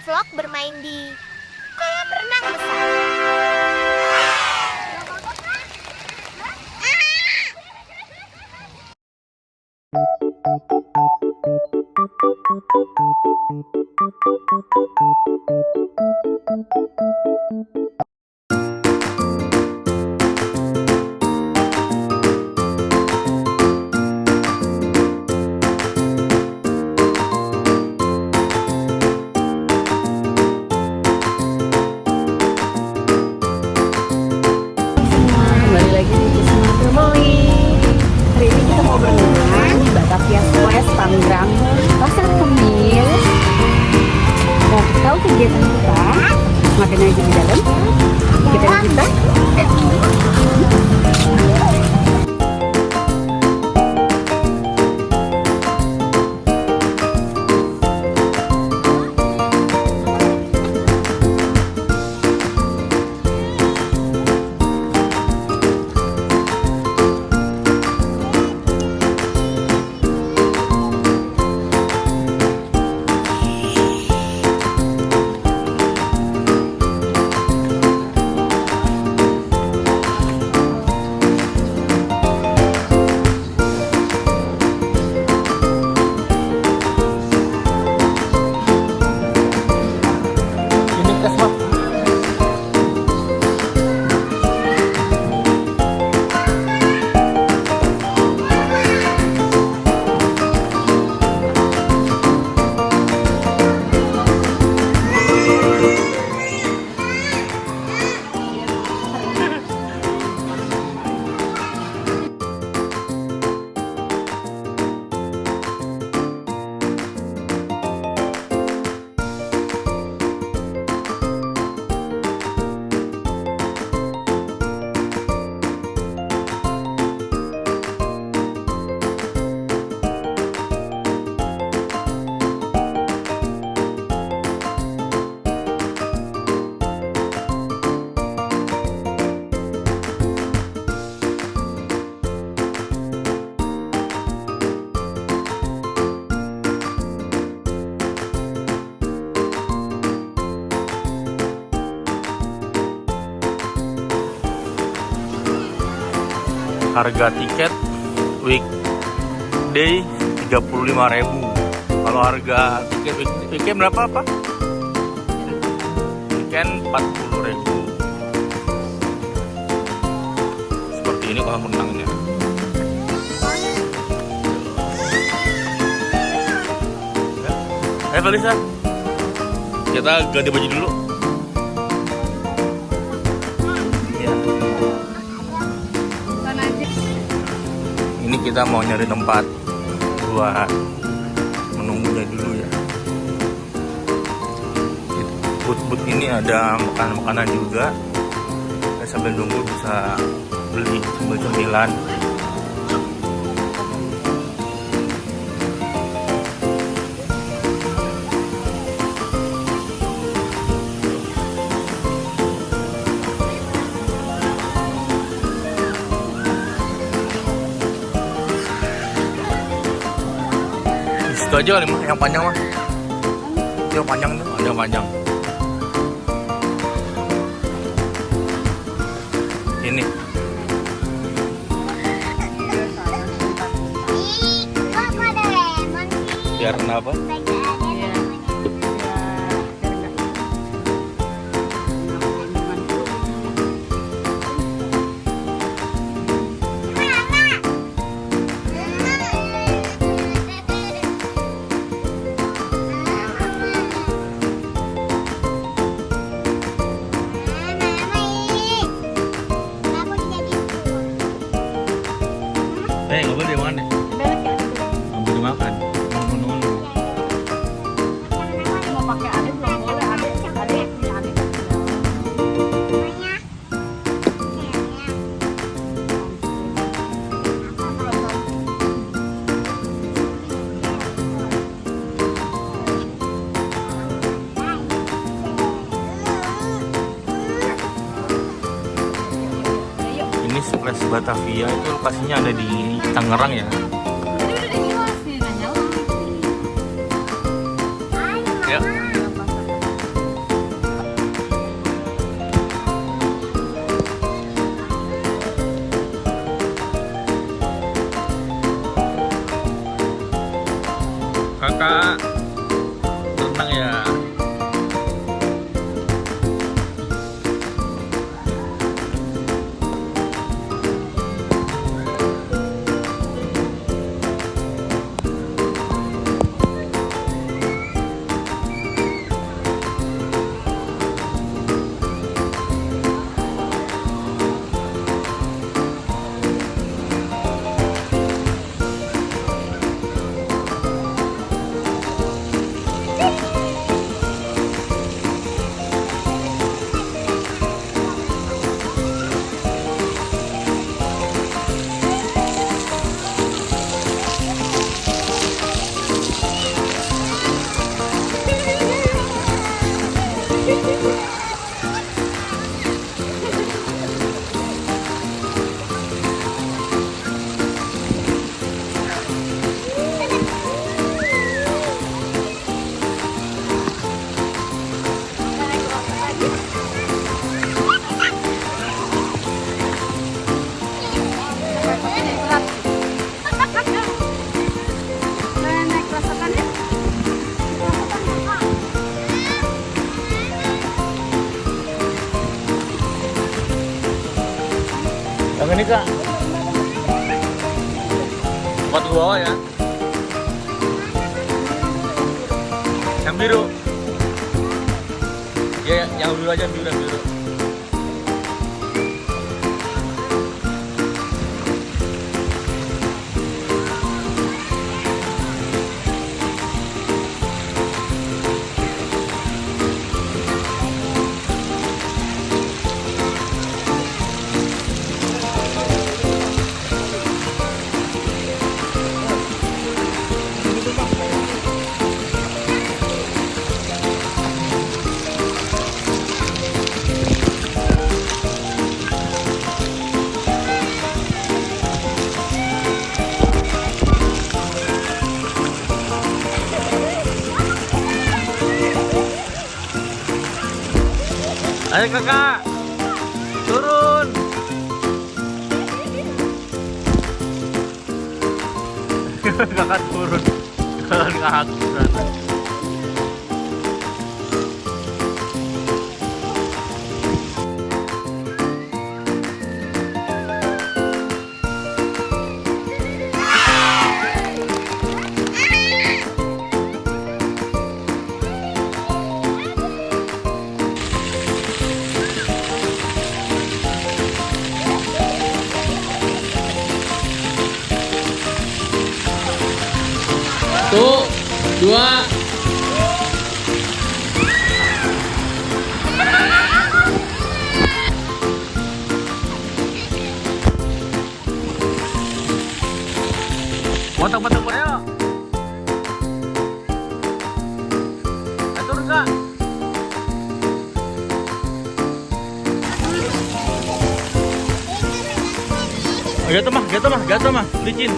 vlog bermain di kolam renang besar. Kegiatan kita makanya aja di dalam kegiatan kita Harga tiket weekday 35.000. Kalau harga tiket weekend berapa apa? Weekend 40.000. Seperti ini kolam renangnya. Ayo Felisa, kita ganti baju dulu. Ini kita mau nyari tempat buat menunggunya dulu ya. Booth ini ada makanan-makanan juga. Kita sambil nunggu bisa beli cemil-cemilan. Itu aja kali mah, yang panjang mah. Yang panjang tuh, ada yang panjang. Ini. Biar kenapa? Nggak boleh makan deh. Nggak boleh makan. Nunggu. mau pakai adik belum boleh adik punya adik Ini Splash Batavia itu lokasinya ada di Tangerang ya. Ya. Naik rasakan ya. Yang ini kak, buat ke bawah ya. Yang biru. Ya, yang biru aja, yang biru. Ayo kakak, turun. Kakak turun, kakak turun. Tuh, 2. Potong-potong ayo. Turun kak. Jatuh mah, licin.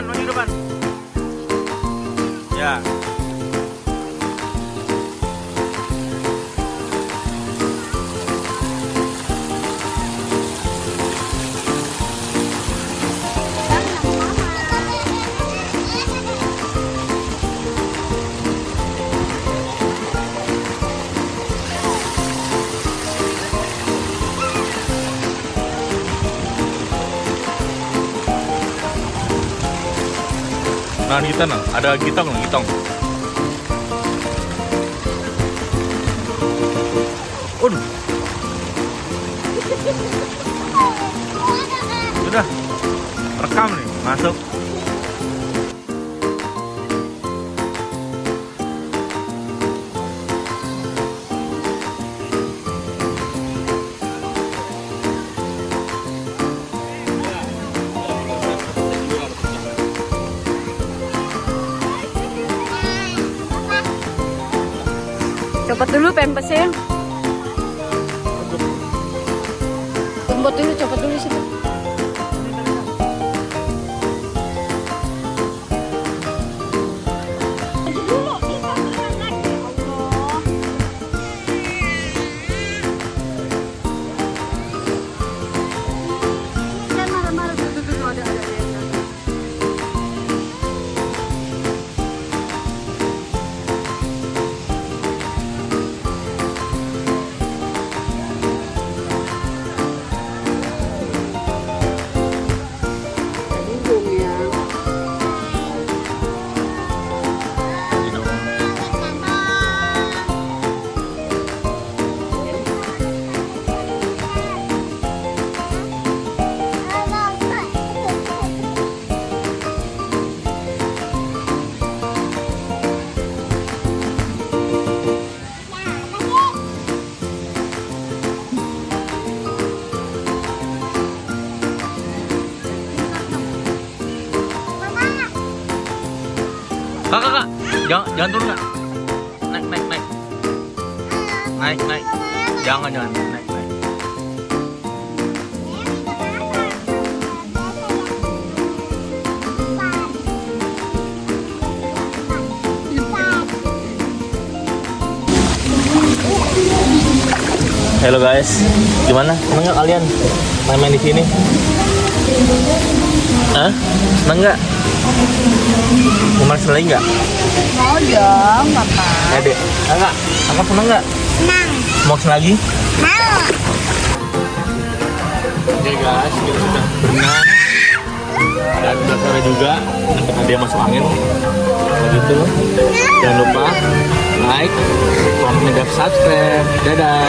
maju depan. Ya. Nah, kita nah, ada gitong, gitong. Waduh. Sudah. Rekam nih, masuk. Copot dulu pempesnya. Copot dulu situ. Kak, jangan turun kak. Naik. Jangan naik. Halo guys, gimana? Seneng nggak kalian main-main di sini? Hah? Seneng nggak? Mau main lagi nggak? Mau dong, Papa. Ya dek, enggak? Kakak seneng nggak? Senang. Mau lagi? Mau. Oke guys, kita sudah berenang. Ada sore juga, nanti dia masuk angin. Begitu. Jangan lupa like, comment, dan subscribe. Dadah.